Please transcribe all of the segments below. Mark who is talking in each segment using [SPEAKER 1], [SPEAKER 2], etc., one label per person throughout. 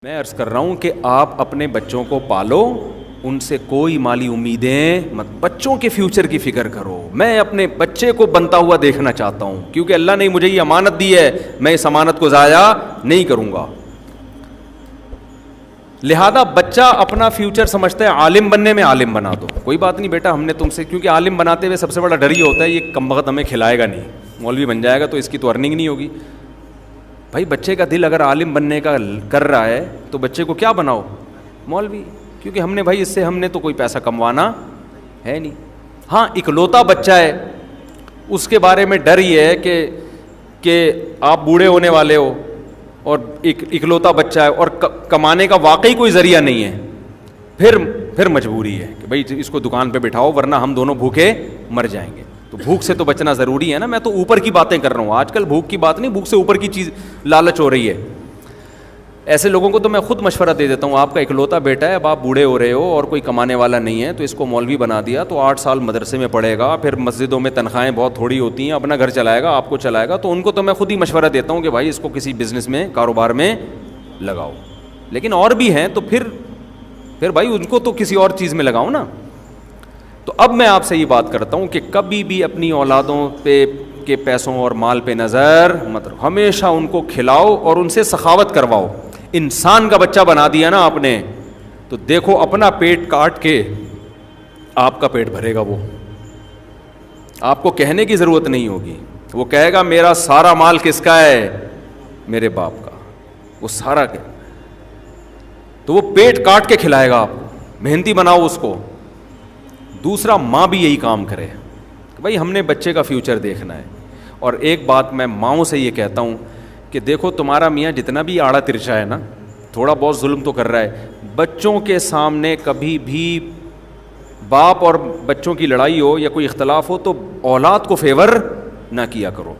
[SPEAKER 1] میں عرض کر رہا ہوں کہ آپ اپنے بچوں کو پالو، ان سے کوئی مالی امیدیں مت، بچوں کے فیوچر کی فکر کرو۔ میں اپنے بچے کو بنتا ہوا دیکھنا چاہتا ہوں کیونکہ اللہ نے مجھے یہ امانت دی ہے، میں اس امانت کو ضائع نہیں کروں گا۔ لہذا بچہ اپنا فیوچر سمجھتا ہے عالم بننے میں، عالم بنا دو، کوئی بات نہیں بیٹا ہم نے تم سے، کیونکہ عالم بناتے ہوئے سب سے بڑا ڈر یہ ہوتا ہے یہ کم وقت ہمیں کھلائے گا نہیں، مولوی بن جائے گا تو اس کی تو ارننگ نہیں ہوگی۔ بھائی بچے کا دل اگر عالم بننے کا کر رہا ہے تو بچے کو کیا بناؤ؟ مولوی، کیونکہ ہم نے بھائی اس سے ہم نے تو کوئی پیسہ کموانا ہے نہیں۔ ہاں اکلوتا بچہ ہے، اس کے بارے میں ڈر یہ ہے کہ آپ بوڑھے ہونے والے ہو اور اکلوتا بچہ ہے اور کمانے کا واقعی کوئی ذریعہ نہیں ہے، پھر مجبوری ہے کہ بھائی اس کو دکان پہ بٹھاؤ ورنہ ہم دونوں بھوکے مر جائیں گے۔ تو بھوک سے تو بچنا ضروری ہے نا، میں تو اوپر کی باتیں کر رہا ہوں، آج کل بھوک کی بات نہیں، بھوک سے اوپر کی چیز لالچ ہو رہی ہے۔ ایسے لوگوں کو تو میں خود مشورہ دے دیتا ہوں، آپ کا اکلوتا بیٹا ہے، اب آپ بوڑھے ہو رہے ہو اور کوئی کمانے والا نہیں ہے تو اس کو مولوی بنا دیا تو 8 سال مدرسے میں پڑھے گا، پھر مسجدوں میں تنخواہیں بہت تھوڑی ہوتی ہیں، اپنا گھر چلائے گا، آپ کو چلائے گا، تو ان کو تو میں خود ہی مشورہ دیتا ہوں کہ بھائی اس کو کسی بزنس میں، کاروبار میں لگاؤ۔ لیکن اور بھی ہیں تو پھر بھائی ان کو تو کسی اور چیز میں لگاؤ نا۔ تو اب میں آپ سے یہ بات کرتا ہوں کہ کبھی بھی اپنی اولادوں پہ کے پیسوں اور مال پہ نظر مت رکھو، ہمیشہ ان کو کھلاؤ اور ان سے سخاوت کرواؤ۔ انسان کا بچہ بنا دیا نا آپ نے تو دیکھو اپنا پیٹ کاٹ کے آپ کا پیٹ بھرے گا، وہ آپ کو کہنے کی ضرورت نہیں ہوگی، وہ کہے گا میرا سارا مال کس کا ہے؟ میرے باپ کا، وہ سارا کیا، تو وہ پیٹ کاٹ کے کھلائے گا آپ کو، محنتی بناؤ اس کو۔ دوسرا، ماں بھی یہی کام کرے کہ بھائی ہم نے بچے کا فیوچر دیکھنا ہے۔ اور ایک بات میں ماؤں سے یہ کہتا ہوں کہ دیکھو تمہارا میاں جتنا بھی آڑا ترچا ہے نا، تھوڑا بہت ظلم تو کر رہا ہے، بچوں کے سامنے کبھی بھی باپ اور بچوں کی لڑائی ہو یا کوئی اختلاف ہو تو اولاد کو فیور نہ کیا کرو۔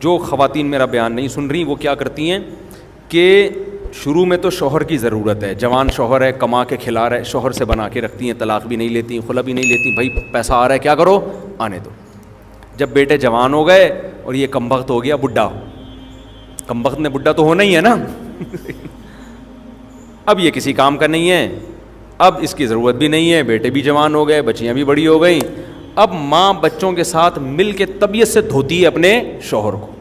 [SPEAKER 1] جو خواتین میرا بیان نہیں سن رہی وہ کیا کرتی ہیں کہ شروع میں تو شوہر کی ضرورت ہے، جوان شوہر ہے، کما کے کھلا رہا ہے، شوہر سے بنا کے رکھتی ہیں، طلاق بھی نہیں لیتی، خلا بھی نہیں لیتی، بھائی پیسہ آ رہا ہے کیا کرو، آنے دو۔ جب بیٹے جوان ہو گئے اور یہ کم وقت ہو گیا بڈھا، کم وقت نے بڈھا تو ہونا ہی ہے نا اب یہ کسی کام کا نہیں ہے، اب اس کی ضرورت بھی نہیں ہے، بیٹے بھی جوان ہو گئے، بچیاں بھی بڑی ہو گئیں، اب ماں بچوں کے ساتھ مل کے طبیعت سے دھوتی ہے اپنے شوہر کو،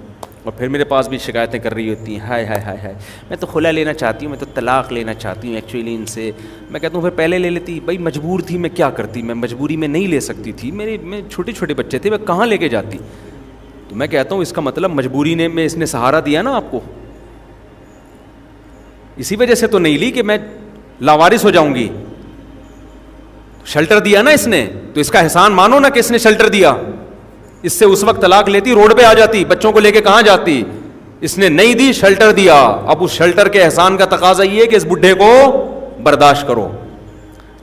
[SPEAKER 1] اور پھر میرے پاس بھی شکایتیں کر رہی ہوتی ہیں، ہائے ہائے ہائے ہائے میں تو خلا لینا چاہتی ہوں، میں تو طلاق لینا چاہتی ہوں ایکچولی ان سے۔ میں کہتا ہوں پھر پہلے لے لیتی، بھائی مجبور تھی، میں کیا کرتی، میں مجبوری میں نہیں لے سکتی تھی، میں چھوٹے چھوٹے بچے تھے، میں کہاں لے کے جاتی۔ تو میں کہتا ہوں اس کا مطلب مجبوری نے میں اس نے سہارا دیا نا آپ کو، اسی وجہ سے تو نہیں لی کہ میں لاوارث ہو جاؤں گی، شیلٹر دیا نا اس نے، تو اس کا احسان مانو نا کہ اس نے شیلٹر دیا۔ اس سے اس وقت طلاق لیتی، روڈ پہ آ جاتی، بچوں کو لے کے کہاں جاتی، اس نے نہیں دی، شیلٹر دیا۔ اب اس شیلٹر کے احسان کا تقاضا یہ ہے کہ اس بڈھے کو برداشت کرو۔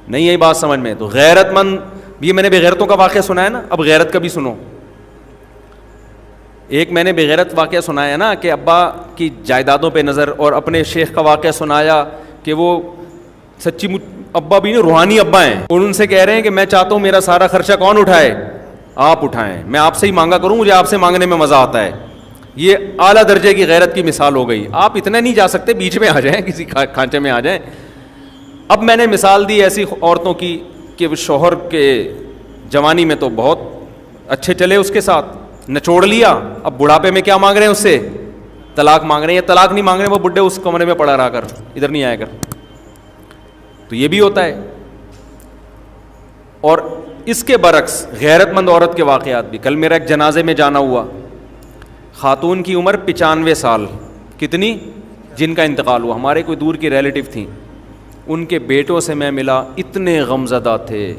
[SPEAKER 1] نہیں یہی بات سمجھ میں؟ تو غیرت مند، یہ میں نے بغیرتوں کا واقعہ سنا ہے نا، اب غیرت کا بھی سنو۔ ایک میں نے بغیرت واقعہ سنایا نا کہ ابا کی جائیدادوں پہ نظر، اور اپنے شیخ کا واقعہ سنایا کہ وہ سچی ابا بھی نہیں، روحانی ابا ہیں، اور ان سے کہہ رہے ہیں کہ میں چاہتا ہوں میرا سارا خرچہ کون اٹھائے؟ آپ اٹھائیں، میں آپ سے ہی مانگا کروں، مجھے آپ سے مانگنے میں مزہ آتا ہے۔ یہ اعلیٰ درجے کی غیرت کی مثال ہو گئی۔ آپ اتنا نہیں جا سکتے، بیچ میں آ جائیں، کسی کھانچے میں آ جائیں۔ اب میں نے مثال دی ایسی عورتوں کی کہ وہ شوہر کے جوانی میں تو بہت اچھے چلے اس کے ساتھ، نچوڑ لیا، اب بڑھاپے میں کیا مانگ رہے ہیں اس سے؟ طلاق مانگ رہے ہیں، یا طلاق نہیں مانگ رہے ہیں، وہ بڈھے اس کمرے میں پڑا رہا کر، ادھر نہیں آیا کر۔ تو یہ بھی ہوتا ہے۔ اور اس کے برعکس غیرت مند عورت کے واقعات بھی۔ کل میرا ایک جنازے میں جانا ہوا، خاتون کی عمر 95 سال، کتنی؟ جن کا انتقال ہوا، ہمارے کوئی دور کی ریلیٹو تھیں، ان کے بیٹوں سے میں ملا، اتنے غمزدہ تھے،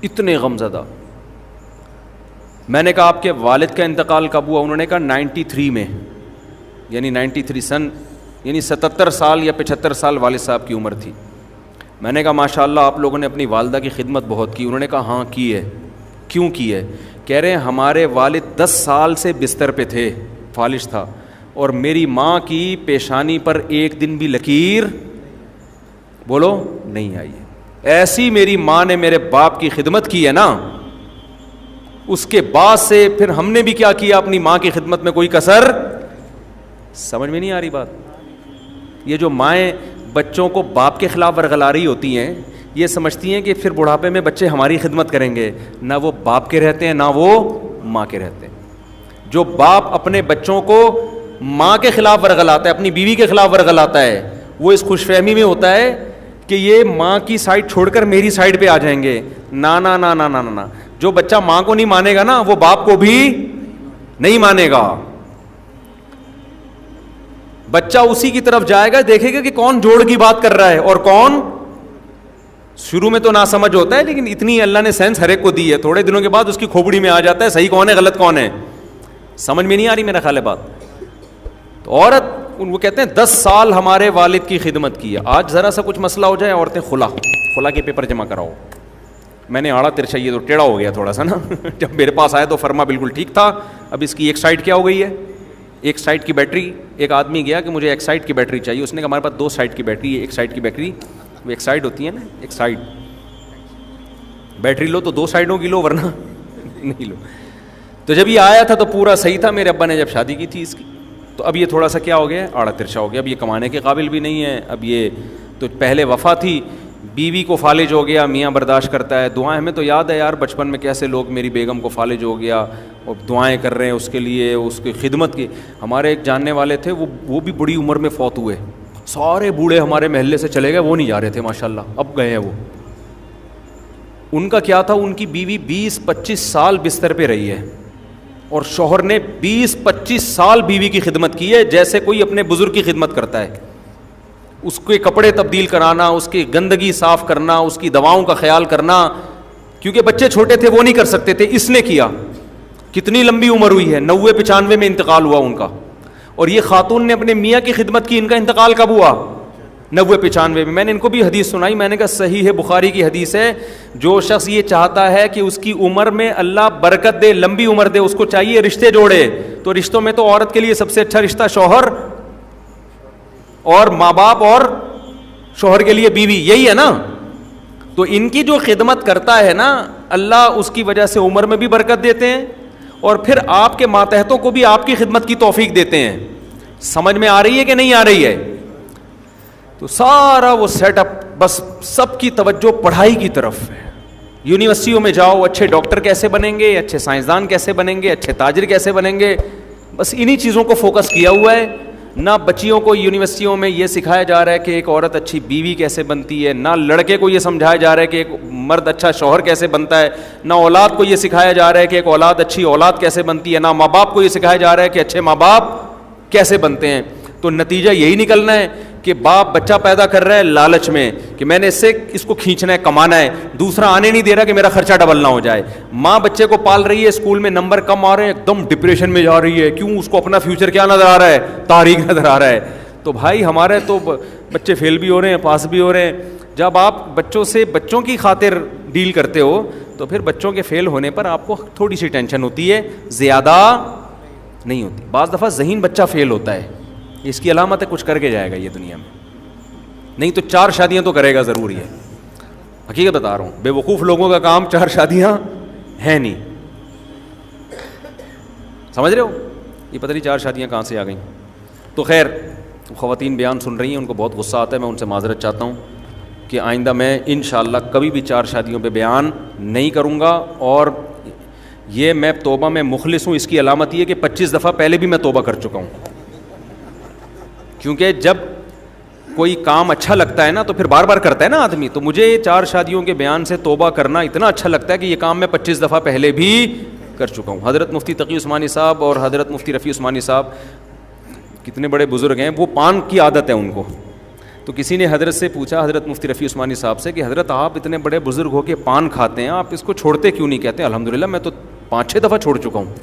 [SPEAKER 1] اتنے غمزدہ۔ میں نے کہا آپ کے والد کا انتقال کب ہوا؟ انہوں نے کہا 93 میں، یعنی 93 سن، یعنی 77 سال یا 75 سال والد صاحب کی عمر تھی۔ میں نے کہا ماشاءاللہ آپ لوگوں نے اپنی والدہ کی خدمت بہت کی۔ انہوں نے کہا ہاں کی ہے۔ کیوں کی ہے؟ کہہ رہے ہیں ہمارے والد 10 سال سے بستر پہ تھے، فالج تھا، اور میری ماں کی پیشانی پر ایک دن بھی لکیر بولو نہیں آئی ہے۔ ایسی میری ماں نے میرے باپ کی خدمت کی ہے نا، اس کے بعد سے پھر ہم نے بھی کیا کیا، اپنی ماں کی خدمت میں کوئی کسر۔ سمجھ میں نہیں آ رہی بات؟ یہ جو مائیں بچوں کو باپ کے خلاف ورغلا رہی ہوتی ہیں, یہ سمجھتی ہیں کہ پھر بڑھاپے میں بچے ہماری خدمت کریں گے. نہ وہ باپ کے رہتے ہیں نہ وہ ماں کے رہتے ہیں. جو باپ اپنے بچوں کو ماں کے خلاف ورغلاتا ہے, اپنی بیوی کے خلاف ورغلاتا ہے, وہ اس خوش فہمی میں ہوتا ہے کہ یہ ماں کی سائڈ چھوڑ کر میری سائڈ پہ آ جائیں گے. نا نا نا نا نا نا, جو بچہ ماں کو نہیں مانے گا نا وہ باپ کو بھی نہیں مانے گا. بچہ اسی کی طرف جائے گا, دیکھے گا کہ کون جوڑ کی بات کر رہا ہے اور کون. شروع میں تو نہ سمجھ ہوتا ہے, لیکن اتنی اللہ نے سینس ہر ایک کو دی ہے, تھوڑے دنوں کے بعد اس کی کھوپڑی میں آ جاتا ہے صحیح کون ہے غلط کون ہے. سمجھ میں نہیں آ رہی میرا خیال ہے بات. تو عورت, وہ کہتے ہیں 10 سال ہمارے والد کی خدمت کی ہے. آج ذرا سا کچھ مسئلہ ہو جائے, عورتیں خلا کے پیپر جمع کراؤ. میں نے آڑا ترچھا, یہ تو ٹیڑھا ہو گیا تھوڑا سا نا. جب میرے پاس آیا تو فرما بالکل ٹھیک تھا, اب اس کی ایک سائڈ کیا ہو گئی ہے, ایک سائڈ کی بیٹری. ایک آدمی گیا کہ مجھے ایک سائڈ کی بیٹری چاہیے, اس نے کہا ہمارے پاس 2 سائڈ کی بیٹری ہے. ایک سائڈ کی بیٹری, وہ ایک سائڈ ہوتی ہے نا, ایک سائڈ بیٹری لو تو 2 سائڈوں کی لو, ورنہ نہیں لو. تو جب یہ آیا تھا تو پورا صحیح تھا, میرے ابا نے جب شادی کی تھی اس کی, تو اب یہ تھوڑا سا کیا ہو گیا, آڑا ترچھا ہو گیا. اب یہ کمانے کے قابل بھی نہیں ہے. اب یہ تو پہلے وفا تھی, بیوی کو فالج ہو گیا, میاں برداشت کرتا ہے. دعائیں, ہمیں تو یاد ہے یار بچپن میں کیسے لوگ, میری بیگم کو فالج ہو گیا اور دعائیں کر رہے ہیں اس کے لیے, اس کی خدمت کی. ہمارے ایک جاننے والے تھے, وہ بھی بڑی عمر میں فوت ہوئے. سارے بوڑھے ہمارے محلے سے چلے گئے, وہ نہیں جا رہے تھے ماشاءاللہ, اب گئے ہیں وہ. ان کا کیا تھا, ان کی بیوی 20-25 سال بستر پہ رہی ہے اور شوہر نے 20-25 سال بیوی کی خدمت کی ہے, جیسے کوئی اپنے بزرگ کی خدمت کرتا ہے. اس کے کپڑے تبدیل کرانا, اس کی گندگی صاف کرنا, اس کی دواؤں کا خیال کرنا, کیونکہ بچے چھوٹے تھے وہ نہیں کر سکتے تھے, اس نے کیا. کتنی لمبی عمر ہوئی ہے, 90-95 میں انتقال ہوا ان کا. اور یہ خاتون نے اپنے میاں کی خدمت کی. ان کا انتقال کب ہوا, 90-95 میں. میں نے ان کو بھی حدیث سنائی, میں نے کہا صحیح ہے, بخاری کی حدیث ہے, جو شخص یہ چاہتا ہے کہ اس کی عمر میں اللہ برکت دے, لمبی عمر دے, اس کو چاہیے رشتے جوڑے. تو رشتوں میں تو عورت کے لیے سب سے اچھا رشتہ شوہر اور ماں باپ, اور شوہر کے لیے بیوی, یہی ہے نا. تو ان کی جو خدمت کرتا ہے نا, اللہ اس کی وجہ سے عمر میں بھی برکت دیتے ہیں, اور پھر آپ کے ماتحتوں کو بھی آپ کی خدمت کی توفیق دیتے ہیں. سمجھ میں آ رہی ہے کہ نہیں آ رہی ہے؟ تو سارا وہ سیٹ اپ, بس سب کی توجہ پڑھائی کی طرف ہے. یونیورسٹیوں میں جاؤ, اچھے ڈاکٹر کیسے بنیں گے, اچھے سائنسدان کیسے بنیں گے, اچھے تاجر کیسے بنیں گے, بس انہی چیزوں کو فوکس کیا ہوا ہے. نہ بچیوں کو یونیورسٹیوں میں یہ سکھایا جا رہا ہے کہ ایک عورت اچھی بیوی کیسے بنتی ہے, نہ لڑکے کو یہ سمجھایا جا رہا ہے کہ ایک مرد اچھا شوہر کیسے بنتا ہے, نہ اولاد کو یہ سکھایا جا رہا ہے کہ ایک اولاد اچھی اولاد کیسے بنتی ہے, نہ ماں باپ کو یہ سکھایا جا رہا ہے کہ اچھے ماں باپ کیسے بنتے ہیں. تو نتیجہ یہی نکلنا ہے کہ باپ بچہ پیدا کر رہا ہے لالچ میں کہ میں نے اس کو کھینچنا ہے, کمانا ہے, دوسرا آنے نہیں دے رہا کہ میرا خرچہ ڈبل نہ ہو جائے. ماں بچے کو پال رہی ہے, اسکول میں نمبر کم آ رہے ہیں, ایک دم ڈپریشن میں جا رہی ہے. کیوں؟ اس کو اپنا فیوچر کیا نظر آ رہا ہے, تاریک نظر آ رہا ہے. تو بھائی ہمارے تو بچے فیل بھی ہو رہے ہیں, پاس بھی ہو رہے ہیں. جب آپ بچوں سے بچوں کی خاطر ڈیل کرتے ہو تو پھر بچوں کے فیل ہونے پر آپ کو تھوڑی سی ٹینشن ہوتی ہے, زیادہ نہیں ہوتی. بعض دفعہ ذہین بچہ فیل ہوتا ہے, اس کی علامت ہے کچھ کر کے جائے گا یہ دنیا میں, نہیں تو 4 شادیاں تو کرے گا ضروری ہے. حقیقت بتا رہا ہوں, بے وقوف لوگوں کا کام 4 شادیاں ہیں نہیں. سمجھ رہے ہو, یہ پتہ نہیں 4 شادیاں کہاں سے آ گئیں. تو خیر, خواتین بیان سن رہی ہیں, ان کو بہت غصہ آتا ہے, میں ان سے معذرت چاہتا ہوں کہ آئندہ میں انشاءاللہ کبھی بھی 4 شادیوں پہ بیان نہیں کروں گا. اور یہ میں توبہ میں مخلص ہوں, اس کی علامت یہ ہے کہ 25 دفعہ پہلے بھی میں توبہ کر چکا ہوں. کیونکہ جب کوئی کام اچھا لگتا ہے نا تو پھر بار بار کرتا ہے نا آدمی. تو مجھے 4 شادیوں کے بیان سے توبہ کرنا اتنا اچھا لگتا ہے کہ یہ کام میں 25 دفعہ پہلے بھی کر چکا ہوں. حضرت مفتی تقی عثمانی صاحب اور حضرت مفتی رفیع عثمانی صاحب کتنے بڑے بزرگ ہیں, وہ پان کی عادت ہے ان کو. تو کسی نے حضرت سے پوچھا, حضرت مفتی رفیع عثمانی صاحب سے, کہ حضرت آپ اتنے بڑے بزرگ ہو کے پان کھاتے ہیں, آپ اس کو چھوڑتے کیوں نہیں؟ کہتے ہیں الحمدللہ میں تو 5-6 دفعہ چھوڑ چکا ہوں.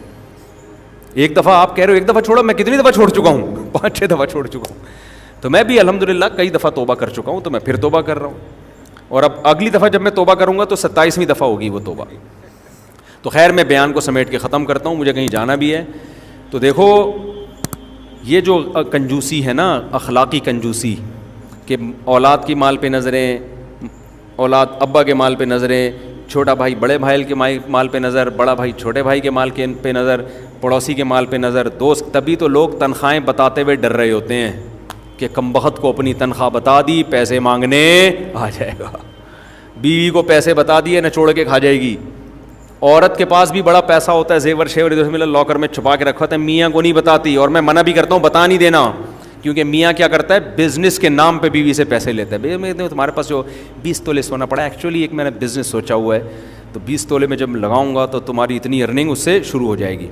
[SPEAKER 1] 1 دفعہ آپ کہہ رہے ہو 1 دفعہ چھوڑا, میں کتنی دفعہ چھوڑ چکا ہوں؟ 5-6 دفعہ چھوڑ چکا ہوں. تو میں بھی الحمدللہ کئی دفعہ توبہ کر چکا ہوں, تو میں پھر توبہ کر رہا ہوں. اور اب اگلی دفعہ جب میں توبہ کروں گا تو 27ویں دفعہ ہوگی وہ توبہ. تو خیر میں بیان کو سمیٹ کے ختم کرتا ہوں, مجھے کہیں جانا بھی ہے. تو دیکھو یہ جو کنجوسی ہے نا, اخلاقی کنجوسی, کہ اولاد کی مال پہ نظریں, اولاد ابا کے مال پہ نظریں, چھوٹا بھائی بڑے بھائی کے مال پہ نظر, بڑا بھائی چھوٹے بھائی کے مال پہ نظر, پڑوسی کے مال پہ نظر, دوست. تبھی تو لوگ تنخواہیں بتاتے ہوئے ڈر رہے ہوتے ہیں کہ کمبخت کو اپنی تنخواہ بتا دی, پیسے مانگنے آ جائے گا. بیوی کو پیسے بتا دیے, نچوڑ کے کھا جائے گی. عورت کے پاس بھی بڑا پیسہ ہوتا ہے, زیور شیور ادھر سے لاکر میں چھپا کے رکھا ہوتا ہے, میاں کو نہیں بتاتی. اور میں منع بھی کرتا ہوں بتا نہیں دینا, کیونکہ میاں کیا کرتا ہے, بزنس کے نام پہ بیوی سے پیسے لیتا ہے. میں تمہارے پاس جو 20 تولے سونا پڑا ہے, ایکچولی ایک میں نے بزنس سوچا ہوا ہے, تو 20 تولے میں جب لگاؤں گا تو تمہاری اتنی ارننگ اس سے شروع ہو جائے گی.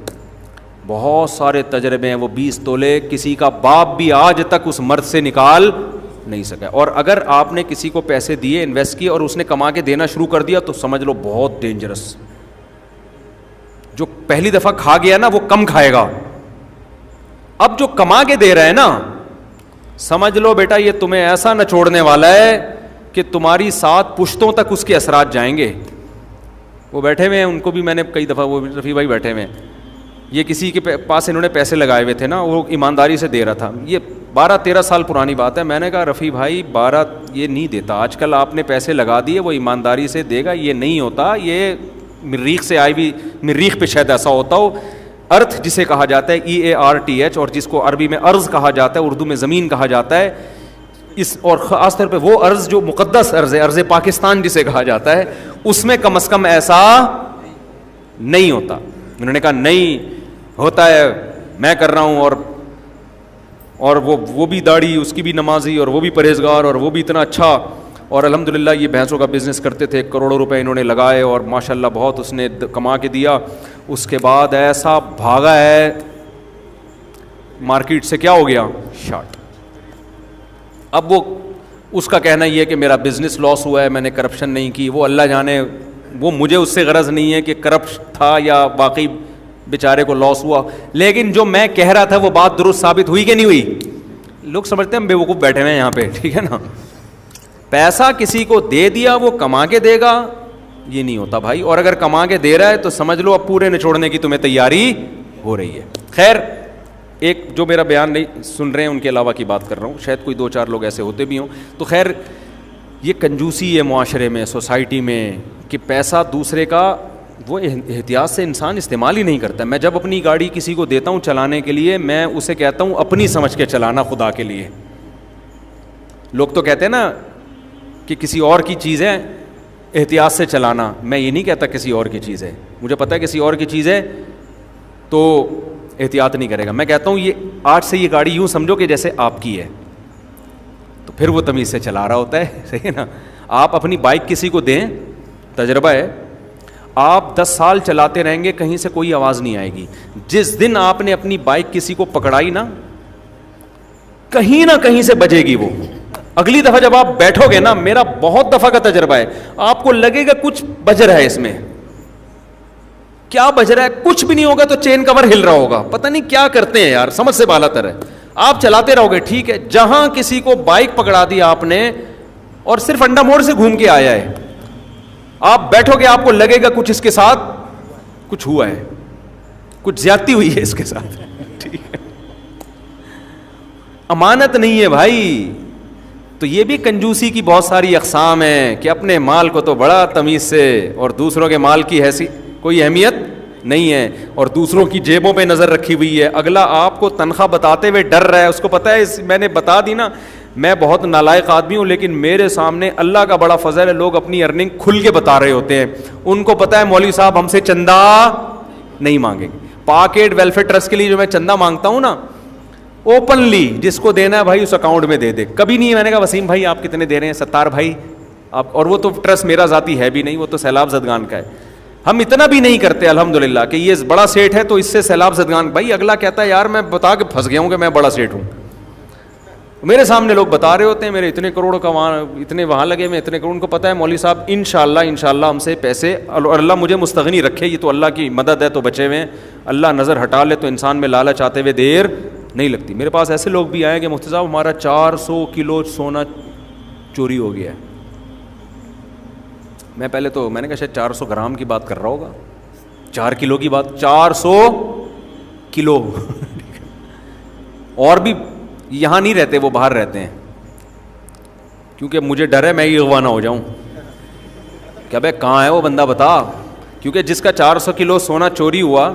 [SPEAKER 1] بہت سارے تجربے ہیں, وہ 20 تولے کسی کا باپ بھی آج تک اس مرد سے نکال نہیں سکا. اور اگر آپ نے کسی کو پیسے دیے, انویسٹ کیے, اور اس نے کما کے دینا شروع کر دیا, تو سمجھ لو بہت ڈینجرس. جو پہلی دفعہ کھا گیا نا, وہ کم کھائے گا. اب جو کما کے دے رہا ہے نا, سمجھ لو بیٹا یہ تمہیں ایسا نہ چھوڑنے والا ہے کہ تمہاری 7 پشتوں تک اس کے اثرات جائیں گے. وہ بیٹھے ہوئے ہیں, ان کو بھی میں نے کئی دفعہ, وہ رفیع بھائی بیٹھے ہوئے ہیں, یہ کسی کے پاس انہوں نے پیسے لگائے ہوئے تھے نا, وہ ایمانداری سے دے رہا تھا. یہ 12-13 سال پرانی بات ہے. میں نے کہا رفیع بھائی 12 یہ نہیں دیتا, آج کل آپ نے پیسے لگا دیے, وہ ایمانداری سے دے گا, یہ نہیں ہوتا. یہ مریخ سے آئی ہوئی, مریخ پہ شاید ایسا ہوتا ہو. ارتھ جسے کہا جاتا ہے EARTH, اور جس کو عربی میں ارض کہا جاتا ہے, اردو میں زمین کہا جاتا ہے, اس اور خاص طور پہ وہ ارض جو مقدس ارض ہے, ارض پاکستان جسے کہا جاتا ہے, اس میں کم از کم ایسا نہیں ہوتا. انہوں نے کہا نہیں ہوتا ہے, میں کر رہا ہوں. اور وہ بھی داڑھی, اس کی بھی نمازی, اور وہ بھی پرہیزگار, اور وہ بھی اتنا اچھا. اور الحمدللہ یہ بھینسوں کا بزنس کرتے تھے, کروڑوں روپے انہوں نے لگائے, اور ماشاءاللہ بہت اس نے کما کے دیا. اس کے بعد ایسا بھاگا ہے مارکیٹ سے, کیا ہو گیا, شارٹ. اب وہ اس کا کہنا یہ ہے کہ میرا بزنس لاس ہوا ہے, میں نے کرپشن نہیں کی. وہ اللہ جانے, وہ مجھے اس سے غرض نہیں ہے کہ کرپٹ تھا یا واقعی بیچارے کو لاس ہوا. لیکن جو میں کہہ رہا تھا وہ بات درست ثابت ہوئی کہ نہیں ہوئی. لوگ سمجھتے ہیں ہم بیوقوف بیٹھے ہوئے ہیں یہاں پہ, ٹھیک ہے نا. پیسہ کسی کو دے دیا, وہ کما کے دے گا, یہ نہیں ہوتا بھائی. اور اگر کما کے دے رہا ہے تو سمجھ لو اب پورے نچوڑنے کی تمہیں تیاری ہو رہی ہے. خیر, ایک جو میرا بیان نہیں سن رہے ہیں ان کے علاوہ کی بات کر رہا ہوں, شاید کوئی 2-4 لوگ ایسے ہوتے بھی ہوں. تو خیر, یہ کنجوسی ہے معاشرے میں, سوسائٹی میں, کہ پیسہ دوسرے کا وہ احتیاط سے انسان استعمال ہی نہیں کرتا. میں جب اپنی گاڑی کسی کو دیتا ہوں چلانے کے لیے, میں اسے کہتا ہوں اپنی سمجھ کے چلانا خدا کے لیے. لوگ تو کہتے ہیں نا کہ کسی اور کی چیز ہے احتیاط سے چلانا, میں یہ نہیں کہتا کسی اور کی چیز ہے, مجھے پتہ ہے کسی اور کی چیز ہے تو احتیاط نہیں کرے گا. میں کہتا ہوں یہ آج سے یہ گاڑی یوں سمجھو کہ جیسے آپ کی ہے, تو پھر وہ تمیز سے چلا رہا ہوتا ہے, صحیح ہے نا. آپ اپنی بائک کسی کو دیں, تجربہ ہے, آپ 10 سال چلاتے رہیں گے, کہیں سے کوئی آواز نہیں آئے گی. جس دن آپ نے اپنی بائک کسی کو پکڑائی نا, کہیں نہ کہیں سے بجے گی وہ. اگلی دفعہ جب آپ بیٹھو گے نا, میرا بہت دفعہ کا تجربہ ہے, آپ کو لگے گا کچھ بج رہا ہے اس میں. کیا بج رہا ہے, کچھ بھی نہیں ہوگا تو چین کور ہل رہا ہوگا, پتہ نہیں کیا کرتے ہیں یار, سمجھ سے بالا تر ہے. آپ چلاتے رہو گے, ٹھیک ہے. جہاں کسی کو بائک پکڑا دی آپ نے اور صرف انڈا موڑ سے گھوم کے آیا ہے, آپ بیٹھو گے, آپ کو لگے گا کچھ اس کے ساتھ کچھ ہوا ہے, کچھ زیادتی ہوئی ہے اس کے ساتھ, ٹھیک ہے. امانت نہیں ہے بھائی. تو یہ بھی کنجوسی کی بہت ساری اقسام ہیں کہ اپنے مال کو تو بڑا تمیز سے, اور دوسروں کے مال کی کوئی اہمیت نہیں ہے, اور دوسروں کی جیبوں پہ نظر رکھی ہوئی ہے. اگلا آپ کو تنخواہ بتاتے ہوئے ڈر رہا ہے, اس کو پتہ ہے میں نے بتا دی نا, میں بہت نالائق آدمی ہوں, لیکن میرے سامنے اللہ کا بڑا فضل ہے, لوگ اپنی ارننگ کھل کے بتا رہے ہوتے ہیں. ان کو پتہ ہے مولوی صاحب ہم سے چندہ نہیں مانگیں گے. پاکیٹ ویلفیئر ٹرسٹ کے لیے جو میں چندہ مانگتا ہوں نا, اوپنلی جس کو دینا ہے بھائی اس اکاؤنٹ میں دے دے. کبھی نہیں میں نے کہا وسیم بھائی آپ کتنے دے رہے ہیں, ستار بھائی آپ, اور وہ تو ٹرسٹ میرا ذاتی ہے بھی نہیں, وہ تو سیلاب زدگان کا ہے. ہم اتنا بھی نہیں کرتے الحمدللہ کہ یہ بڑا سیٹ ہے تو اس سے سیلاب زدگان. بھائی اگلا کہتا ہے یار میں بتا کے پھنس گیا ہوں کہ میں بڑا سیٹ ہوں. میرے سامنے لوگ بتا رہے ہوتے ہیں میرے اتنے کروڑ کا وہاں, اتنے وہاں لگے, میں اتنے کروڑ. ان کو پتہ ہے مولوی صاحب انشاءاللہ ہم سے پیسے, اور اللہ مجھے مستغنی رکھے, یہ تو اللہ کی مدد ہے تو بچے ہوئے ہیں. اللہ نظر ہٹا لے تو انسان میں لالچ آتے ہوئے دیر نہیں لگتی. میرے پاس ایسے لوگ بھی آئے کہ مفتی صاحب ہمارا 400 کلو سونا چوری ہو گیا ہے. میں پہلے تو میں نے کہا شاید 400 گرام کی بات کر رہا ہوگا, 4 کلو کی بات, 400 کلو. اور بھی یہاں نہیں رہتے, وہ باہر رہتے ہیں, کیونکہ مجھے ڈر ہے میں ہی اغوا نہ ہو جاؤں. کیا بھائی کہاں ہے وہ بندہ بتا, کیونکہ جس کا 400 کلو سونا چوری ہوا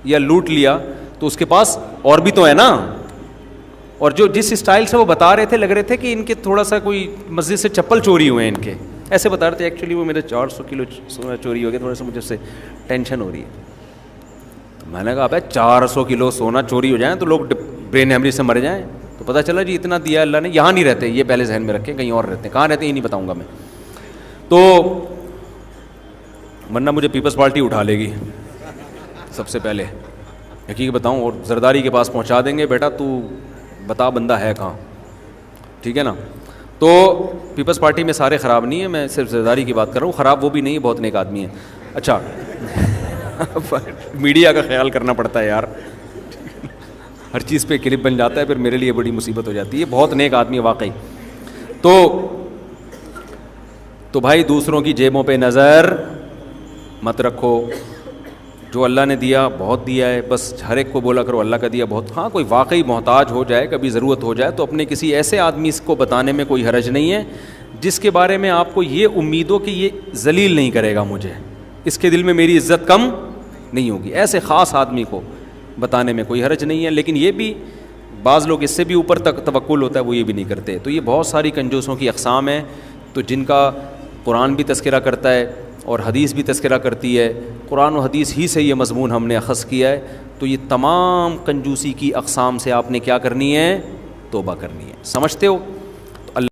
[SPEAKER 1] یا لوٹ لیا تو اس کے پاس اور بھی تو ہے نا. اور جو جس اسٹائل سے وہ بتا رہے تھے لگ رہے تھے کہ ان کے تھوڑا سا کوئی مسجد سے چپل چوری ہوئے ہیں ان کے, ایسے بتا رہے تھے. ایکچولی وہ میرے 400 کلو سونا چوری ہو گیا, تھوڑا سا مجھے اس سے ٹینشن ہو رہی ہے. تو میں نے کہا ابے 400 کلو سونا چوری ہو جائیں تو لوگ برین ہیمریج سے مر جائیں. تو پتہ چلا جی اتنا دیا اللہ نے. یہاں نہیں رہتے یہ, پہلے ذہن میں رکھیں, کہیں اور رہتے ہیں. کہاں رہتے ہیں یہ نہیں بتاؤں گا میں, تو ورنہ مجھے پیپلز پارٹی اٹھا لے گی سب سے پہلے, حقیقت بتاؤں, اور زرداری کے پاس پہنچا دیں گے, بیٹا تو بتا بندہ ہے کہاں, ٹھیک ہے نا. تو پیپلز پارٹی میں سارے خراب نہیں ہیں, میں صرف زرداری کی بات کر رہا ہوں. خراب وہ بھی نہیں ہے, بہت نیک آدمی ہے. اچھا میڈیا کا خیال کرنا پڑتا ہے یار, ہر چیز پہ کلپ بن جاتا ہے, پھر میرے لیے بڑی مصیبت ہو جاتی ہے. بہت نیک آدمی ہے واقعی. تو بھائی دوسروں کی جیبوں پہ نظر مت رکھو. جو اللہ نے دیا بہت دیا ہے, بس ہر ایک کو بولا کرو اللہ کا دیا بہت. ہاں کوئی واقعی محتاج ہو جائے, کبھی ضرورت ہو جائے, تو اپنے کسی ایسے آدمی کو بتانے میں کوئی حرج نہیں ہے جس کے بارے میں آپ کو یہ امید ہو کہ یہ ذلیل نہیں کرے گا مجھے, اس کے دل میں میری عزت کم نہیں ہوگی. ایسے خاص آدمی کو بتانے میں کوئی حرج نہیں ہے. لیکن یہ بھی بعض لوگ اس سے بھی اوپر تک توکل ہوتا ہے, وہ یہ بھی نہیں کرتے. تو یہ بہت ساری کنجوسوں کی اقسام ہیں, تو جن کا قرآن بھی تذکرہ کرتا ہے اور حدیث بھی تذکرہ کرتی ہے. قرآن و حدیث ہی سے یہ مضمون ہم نے اخذ کیا ہے. تو یہ تمام کنجوسی کی اقسام سے آپ نے کیا کرنی ہے, توبہ کرنی ہے. سمجھتے ہو؟